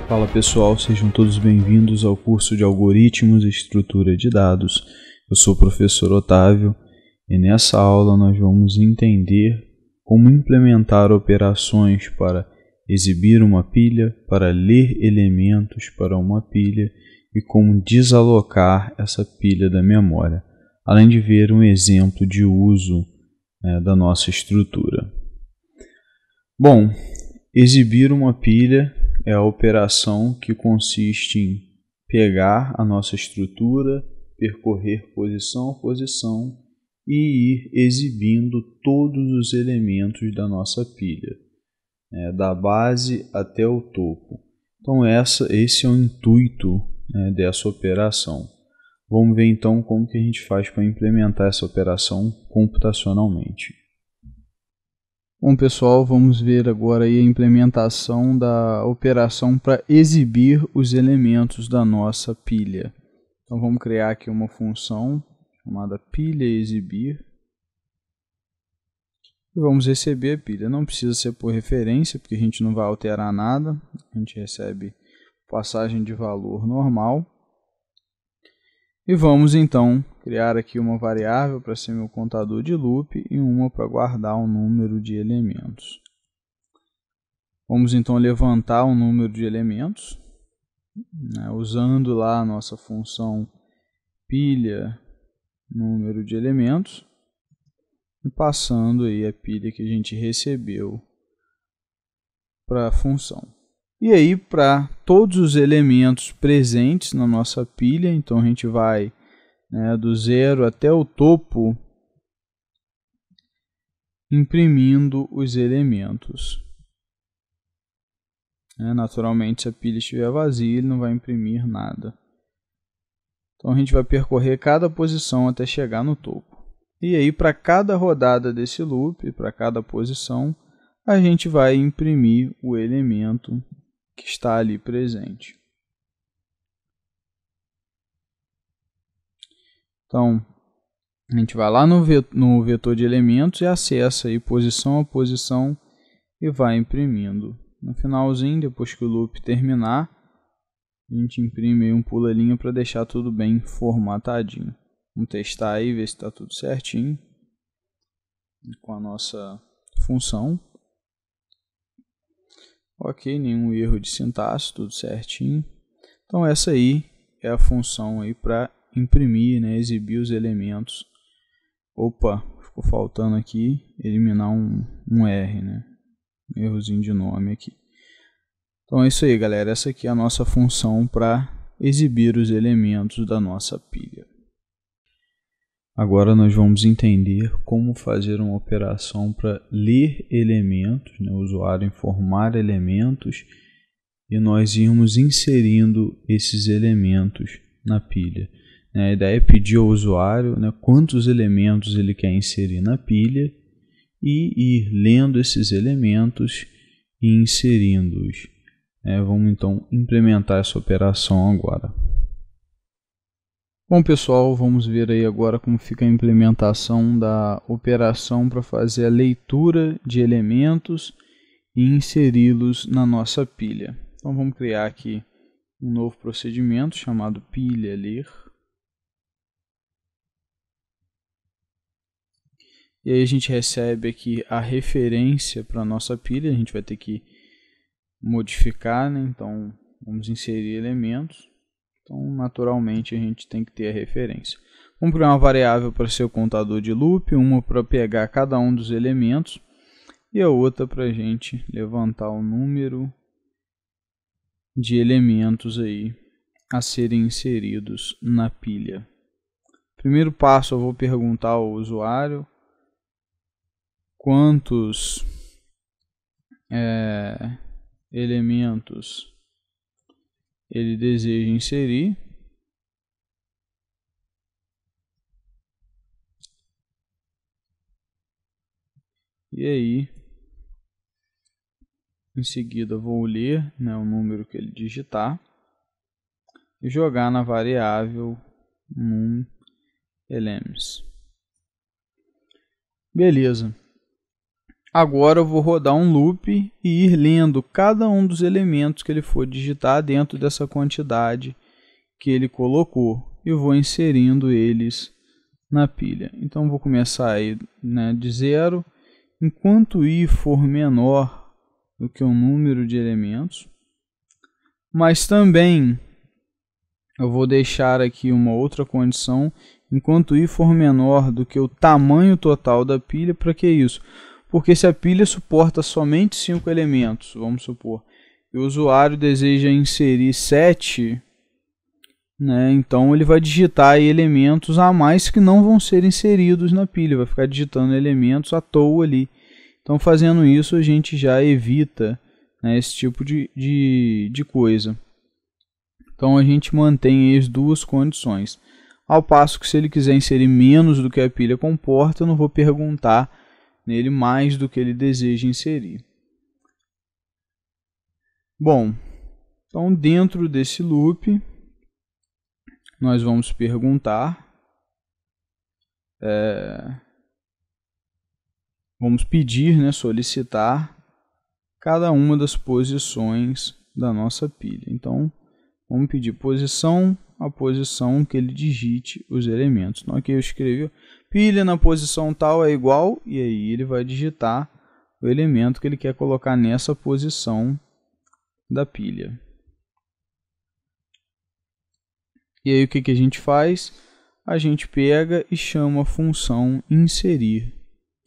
Fala pessoal, sejam todos bem-vindos ao curso de Algoritmos e Estrutura de Dados. Eu sou o professor Otávio e nessa aula nós vamos entender como implementar operações para exibir uma pilha, para ler elementos para uma pilha e como desalocar essa pilha da memória, além de ver um exemplo de uso da nossa estrutura. Bom, exibir uma pilha é a operação que consiste em pegar a nossa estrutura, percorrer posição a posição e ir exibindo todos os elementos da nossa pilha, da base até o topo. Então esse é o intuito dessa operação. Vamos ver então como que a gente faz para implementar essa operação computacionalmente. Bom pessoal, vamos ver agora aí a implementação da operação para exibir os elementos da nossa pilha. Então vamos criar aqui uma função chamada pilha exibir e vamos receber a pilha. Não precisa ser por referência, porque a gente não vai alterar nada, a gente recebe passagem de valor normal. E vamos então criar aqui uma variável para ser meu contador de loop e uma para guardar um número de elementos. Vamos então levantar um número de elementos, usando lá a nossa função pilha número de elementos e passando aí a pilha que a gente recebeu para a função. E aí, para todos os elementos presentes na nossa pilha, então a gente vai do zero até o topo, imprimindo os elementos. Naturalmente, se a pilha estiver vazia, ele não vai imprimir nada. Então a gente vai percorrer cada posição até chegar no topo. E aí, para cada rodada desse loop, para cada posição, a gente vai imprimir o elemento que está ali presente. Então, a gente vai lá no vetor de elementos e acessa aí posição a posição e vai imprimindo. No finalzinho, depois que o loop terminar, a gente imprime aí um pula-linha para deixar tudo bem formatadinho. Vamos testar aí, ver se está tudo certinho com a nossa função. Ok, nenhum erro de sintaxe, tudo certinho. Então essa aí é a função aí para imprimir, exibir os elementos. Opa, ficou faltando aqui eliminar um R, um errozinho de nome aqui. Então é isso aí, galera. Essa aqui é a nossa função para exibir os elementos da nossa pilha. Agora nós vamos entender como fazer uma operação para ler elementos, o usuário informar elementos e nós irmos inserindo esses elementos na pilha. A ideia é pedir ao usuário quantos elementos ele quer inserir na pilha e ir lendo esses elementos e inserindo-os. Vamos então implementar essa operação agora. Bom pessoal, vamos ver aí agora como fica a implementação da operação para fazer a leitura de elementos e inseri-los na nossa pilha. Então vamos criar aqui um novo procedimento chamado pilha ler. E aí a gente recebe aqui a referência para a nossa pilha, a gente vai ter que modificar, então vamos inserir elementos. Então, naturalmente, a gente tem que ter a referência. Vamos criar uma variável para ser o contador de loop, uma para pegar cada um dos elementos e a outra para a gente levantar o número de elementos aí a serem inseridos na pilha. Primeiro passo, eu vou perguntar ao usuário quantos elementos ele deseja inserir. E aí, em seguida, vou ler o número que ele digitar e jogar na variável num_elements. Beleza. Agora eu vou rodar um loop e ir lendo cada um dos elementos que ele for digitar dentro dessa quantidade que ele colocou e vou inserindo eles na pilha. Então vou começar aí, né, de 0, enquanto i for menor do que o número de elementos, mas também eu vou deixar aqui uma outra condição, enquanto i for menor do que o tamanho total da pilha. Para que isso? Porque se a pilha suporta somente 5 elementos, vamos supor, e o usuário deseja inserir 7, né, então ele vai digitar aí elementos a mais que não vão ser inseridos na pilha, vai ficar digitando elementos à toa ali. Então fazendo isso a gente já evita, né, esse tipo de coisa. Então a gente mantém as duas condições. Ao passo que se ele quiser inserir menos do que a pilha comporta, eu não vou perguntar nele mais do que ele deseja inserir. Bom, então dentro desse loop, nós vamos perguntar, vamos pedir, né, solicitar cada uma das posições da nossa pilha. Então, vamos pedir posição, a posição que ele digite os elementos. Então, aqui eu escrevi pilha na posição tal é igual, e aí ele vai digitar o elemento que ele quer colocar nessa posição da pilha. E aí o que a gente faz? A gente pega e chama a função inserir,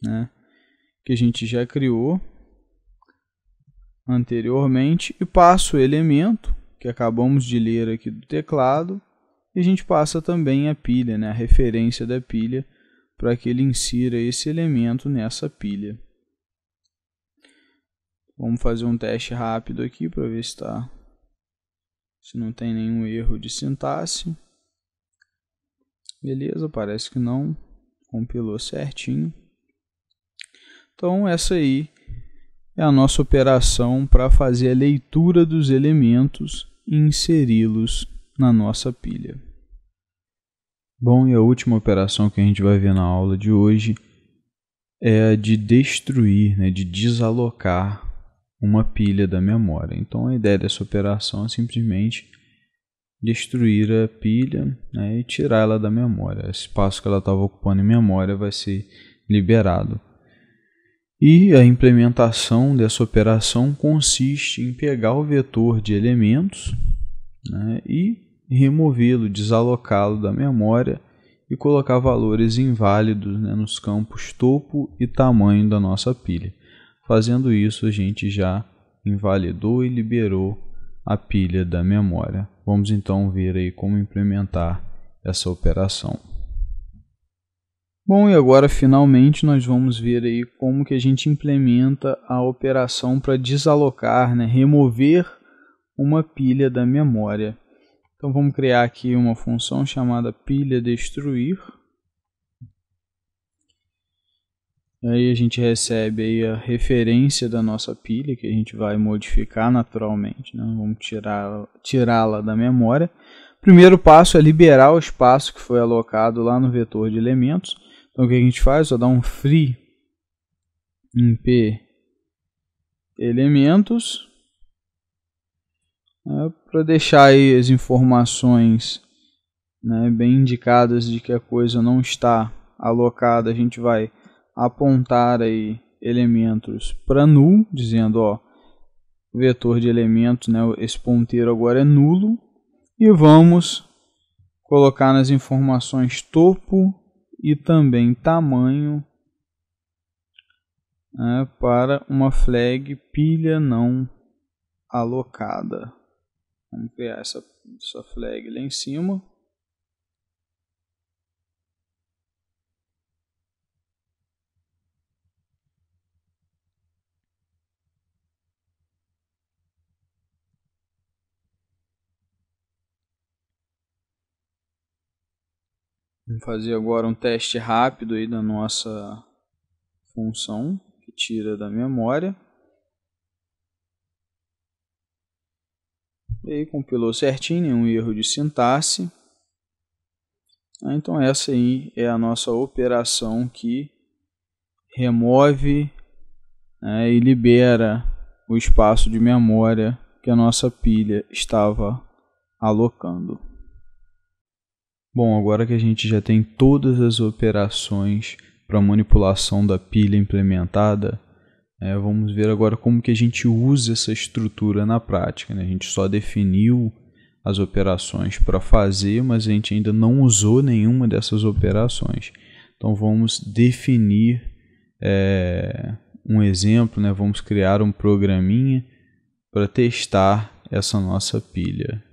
né, que a gente já criou anteriormente, e passa o elemento que acabamos de ler aqui do teclado, e a gente passa também a pilha, né, a referência da pilha, para que ele insira esse elemento nessa pilha. Vamos fazer um teste rápido aqui para ver se não tem nenhum erro de sintaxe. Beleza, parece que não, compilou certinho. Então essa aí é a nossa operação para fazer a leitura dos elementos e inseri-los na nossa pilha. Bom, e a última operação que a gente vai ver na aula de hoje é a de destruir, né, de desalocar uma pilha da memória. Então a ideia dessa operação é simplesmente destruir a pilha, né, e tirar ela da memória. O espaço que ela estava ocupando em memória vai ser liberado. E a implementação dessa operação consiste em pegar o vetor de elementos, né, e removê-lo, desalocá-lo da memória e colocar valores inválidos, né, nos campos topo e tamanho da nossa pilha. Fazendo isso, a gente já invalidou e liberou a pilha da memória. Vamos então ver aí como implementar essa operação. Bom, e agora finalmente nós vamos ver aí como que a gente implementa a operação para desalocar, né, remover uma pilha da memória. Então vamos criar aqui uma função chamada pilha destruir. Aí a gente recebe aí a referência da nossa pilha, que a gente vai modificar naturalmente, né? Vamos tirá-la da memória. Primeiro passo é liberar o espaço que foi alocado lá no vetor de elementos. Então o que a gente faz? Só dá um free em p elementos, né, para deixar aí as informações, né, bem indicadas de que a coisa não está alocada. A gente vai apontar aí elementos para null, dizendo, ó, o vetor de elementos, né, esse ponteiro agora é nulo, e vamos colocar nas informações topo e também tamanho, né, para uma flag pilha não alocada. Vamos criar essa flag lá em cima. Vamos fazer agora um teste rápido aí da nossa função que tira da memória. E aí compilou certinho, nenhum erro de sintaxe. Então essa aí é a nossa operação que remove e libera o espaço de memória que a nossa pilha estava alocando. Bom, agora que a gente já tem todas as operações para manipulação da pilha implementada, vamos ver agora como que a gente usa essa estrutura na prática, né? A gente só definiu as operações para fazer, mas a gente ainda não usou nenhuma dessas operações. Então vamos definir um exemplo, né? Vamos criar um programinha para testar essa nossa pilha.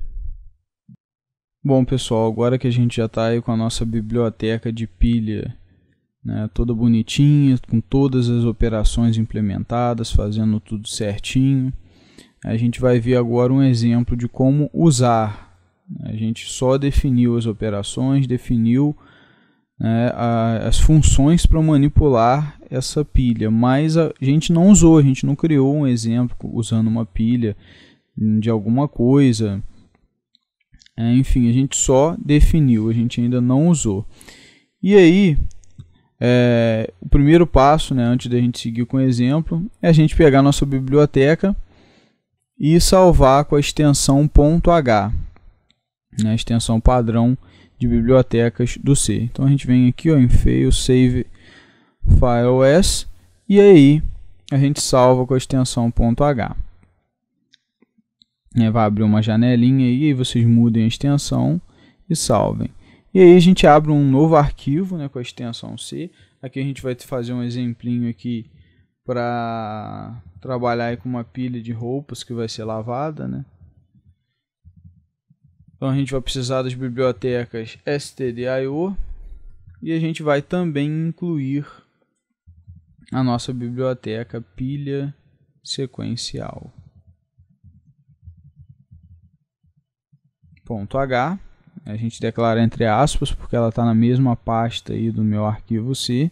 Bom, pessoal, agora que a gente já está aí com a nossa biblioteca de pilha, né, toda bonitinha, com todas as operações implementadas, fazendo tudo certinho, a gente vai ver agora um exemplo de como usar. A gente só definiu as operações, definiu, né, as funções para manipular essa pilha, mas a gente não usou, a gente não criou um exemplo usando uma pilha de alguma coisa. Enfim, a gente só definiu, a gente ainda não usou. E aí, o primeiro passo, né, antes da gente seguir com o exemplo, é a gente pegar a nossa biblioteca e salvar com a extensão .h, né, a extensão padrão de bibliotecas do C. Então a gente vem aqui, em File, Save File As, e aí a gente salva com a extensão .h. Vai abrir uma janelinha aí, e vocês mudem a extensão e salvem. E aí a gente abre um novo arquivo, né, com a extensão C. Aqui a gente vai fazer um exemplinho aqui para trabalhar aí com uma pilha de roupas que vai ser lavada, né? Então a gente vai precisar das bibliotecas stdio e a gente vai também incluir a nossa biblioteca pilha sequencial. .h, a gente declara entre aspas porque ela está na mesma pasta aí do meu arquivo C,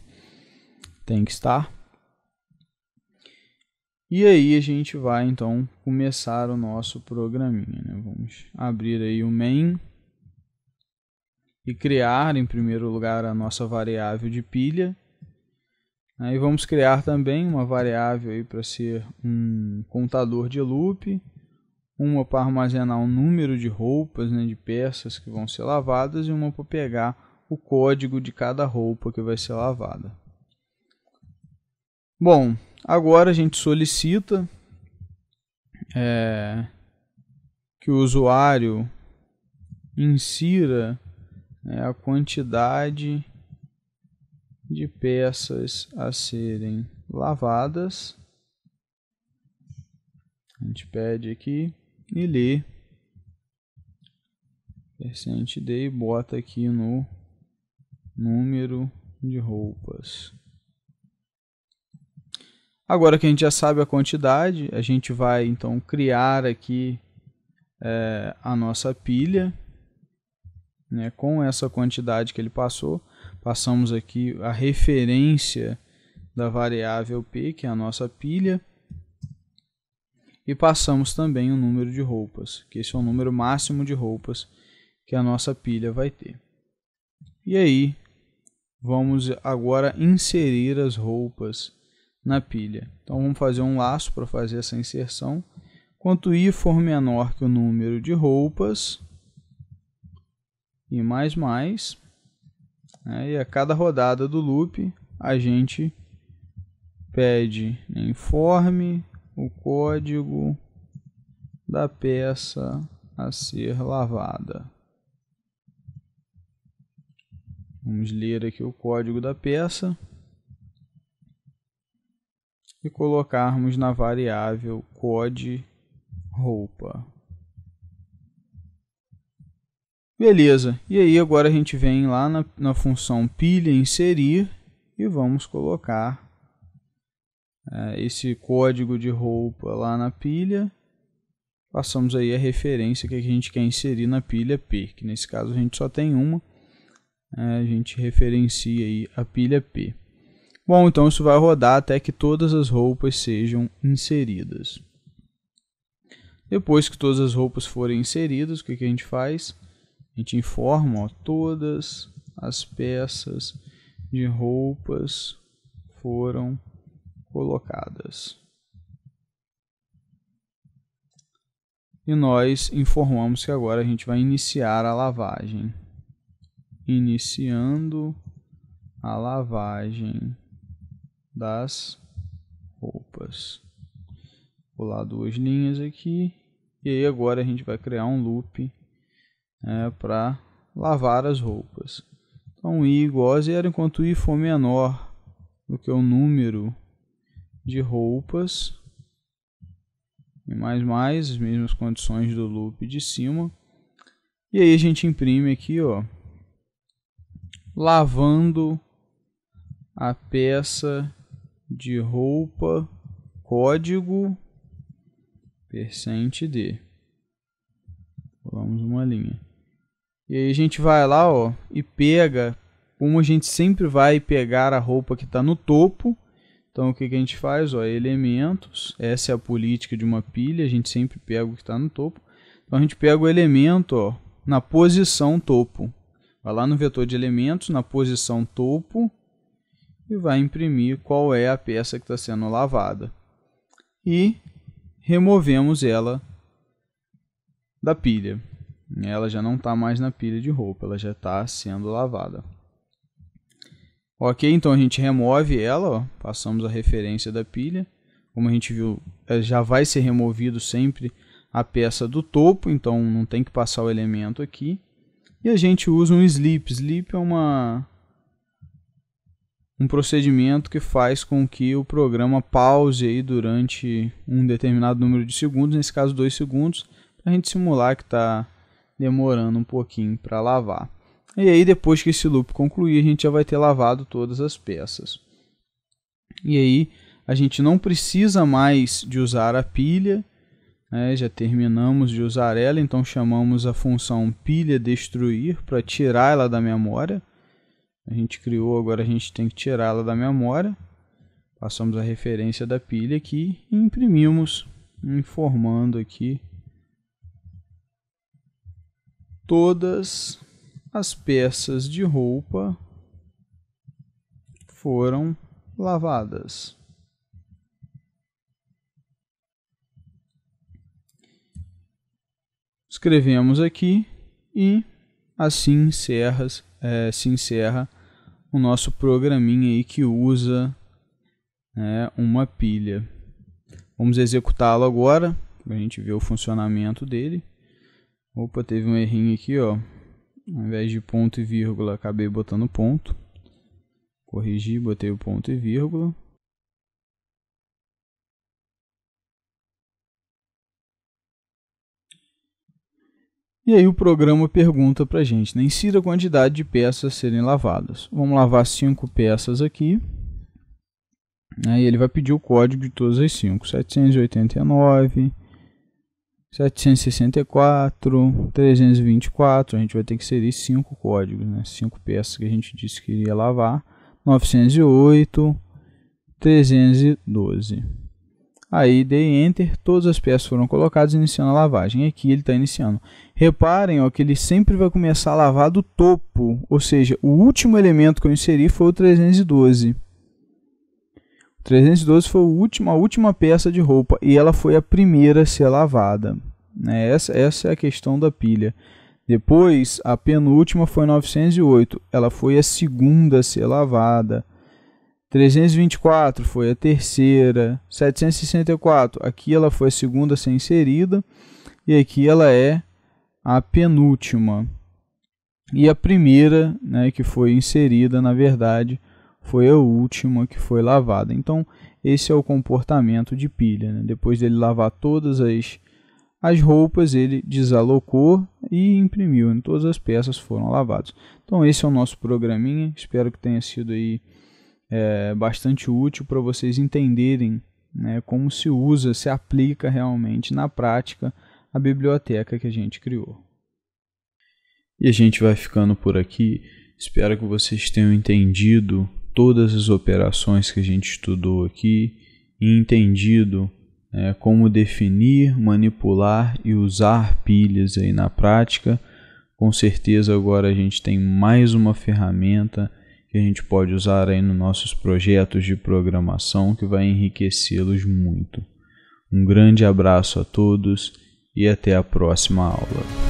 tem que estar. E aí a gente vai então começar o nosso programinha, né? Vamos abrir aí o main e criar em primeiro lugar a nossa variável de pilha. Aí vamos criar também uma variável aí para ser um contador de loop, uma para armazenar o número de roupas, né, de peças que vão ser lavadas, e uma para pegar o código de cada roupa que vai ser lavada. Bom, agora a gente solicita que o usuário insira a quantidade de peças a serem lavadas. A gente pede aqui e lê %d e bota aqui no número de roupas. Agora que a gente já sabe a quantidade, a gente vai então criar aqui a nossa pilha, né, com essa quantidade que ele passou. Passamos aqui a referência da variável p, que é a nossa pilha. E passamos também o número de roupas, que esse é o número máximo de roupas que a nossa pilha vai ter. E aí, vamos agora inserir as roupas na pilha. Então vamos fazer um laço para fazer essa inserção. Quanto i for menor que o número de roupas, e mais, e a cada rodada do loop a gente pede informe o código da peça a ser lavada. Vamos ler aqui o código da peça e colocarmos na variável code roupa. Beleza, e aí agora a gente vem lá na função pilha inserir e vamos colocar esse código de roupa lá na pilha. Passamos aí a referência que a gente quer inserir na pilha P, que nesse caso a gente só tem uma. A gente referencia aí a pilha P. Bom, então isso vai rodar até que todas as roupas sejam inseridas. Depois que todas as roupas forem inseridas, o que a gente faz? A gente informa, todas as peças de roupas foram colocadas. E nós informamos que agora a gente vai iniciar a lavagem. Iniciando a lavagem das roupas. Vou pular 2 linhas aqui. E aí agora a gente vai criar um loop para lavar as roupas. Então i igual a 0 enquanto i for menor do que o número de roupas. E mais, as mesmas condições do loop de cima. E aí a gente imprime aqui, ó, lavando a peça de roupa, código %d. Pulamos uma linha. E aí a gente vai lá, ó, e pega, como a gente sempre vai pegar a roupa que está no topo. Então o que a gente faz? Ó, elementos, essa é a política de uma pilha, a gente sempre pega o que está no topo. Então a gente pega o elemento, ó, na posição topo. Vai lá no vetor de elementos, na posição topo, e vai imprimir qual é a peça que está sendo lavada. E removemos ela da pilha. Ela já não está mais na pilha de roupa, ela já está sendo lavada. Ok, então a gente remove ela, ó, passamos a referência da pilha. Como a gente viu, já vai ser removido sempre a peça do topo, então não tem que passar o elemento aqui. E a gente usa um sleep. Sleep é um procedimento que faz com que o programa pause aí durante um determinado número de segundos, nesse caso 2 segundos, para a gente simular que está demorando um pouquinho para lavar. E aí depois que esse loop concluir, a gente já vai ter lavado todas as peças. E aí a gente não precisa mais de usar a pilha, já terminamos de usar ela, então chamamos a função pilha destruir para tirar ela da memória. A gente criou, agora a gente tem que tirá-la da memória. Passamos a referência da pilha aqui e imprimimos, informando aqui todas as peças de roupa foram lavadas. Escrevemos aqui e assim se encerra o nosso programinha aí que usa uma pilha. Vamos executá-lo agora para a gente ver o funcionamento dele. Opa, teve um errinho aqui, ó. Ao invés de ponto e vírgula, acabei botando ponto. Corrigi, botei o ponto e vírgula. E aí o programa pergunta para a gente, insira a quantidade de peças a serem lavadas. Vamos lavar 5 peças aqui. Aí ele vai pedir o código de todas as 5. 789, 764, 324. A gente vai ter que inserir 5 códigos, 5 peças que a gente disse que iria lavar. 908, 312. Aí dei Enter, todas as peças foram colocadas iniciando a lavagem. Aqui ele está iniciando. Reparem, ó, que ele sempre vai começar a lavar do topo, ou seja, o último elemento que eu inseri foi o 312. O 312 foi a última peça de roupa e ela foi a primeira a ser lavada. Essa é a questão da pilha. Depois, a penúltima foi 908, ela foi a segunda a ser lavada. 324 foi a terceira, 764, aqui ela foi a segunda a ser inserida, e aqui ela é a penúltima. E a primeira, que foi inserida, na verdade, foi a última que foi lavada. Então, esse é o comportamento de pilha. Depois dele lavar todas as roupas, ele desalocou e imprimiu. Todas as peças foram lavadas. Então, esse é o nosso programinha. Espero que tenha sido aí bastante útil para vocês entenderem como se usa, se aplica realmente na prática a biblioteca que a gente criou. E a gente vai ficando por aqui. Espero que vocês tenham entendido todas as operações que a gente estudou aqui e entendido como definir, manipular e usar pilhas aí na prática. Com certeza agora a gente tem mais uma ferramenta que que a gente pode usar aí nos nossos projetos de programação, que vai enriquecê-los muito. Um grande abraço a todos e até a próxima aula.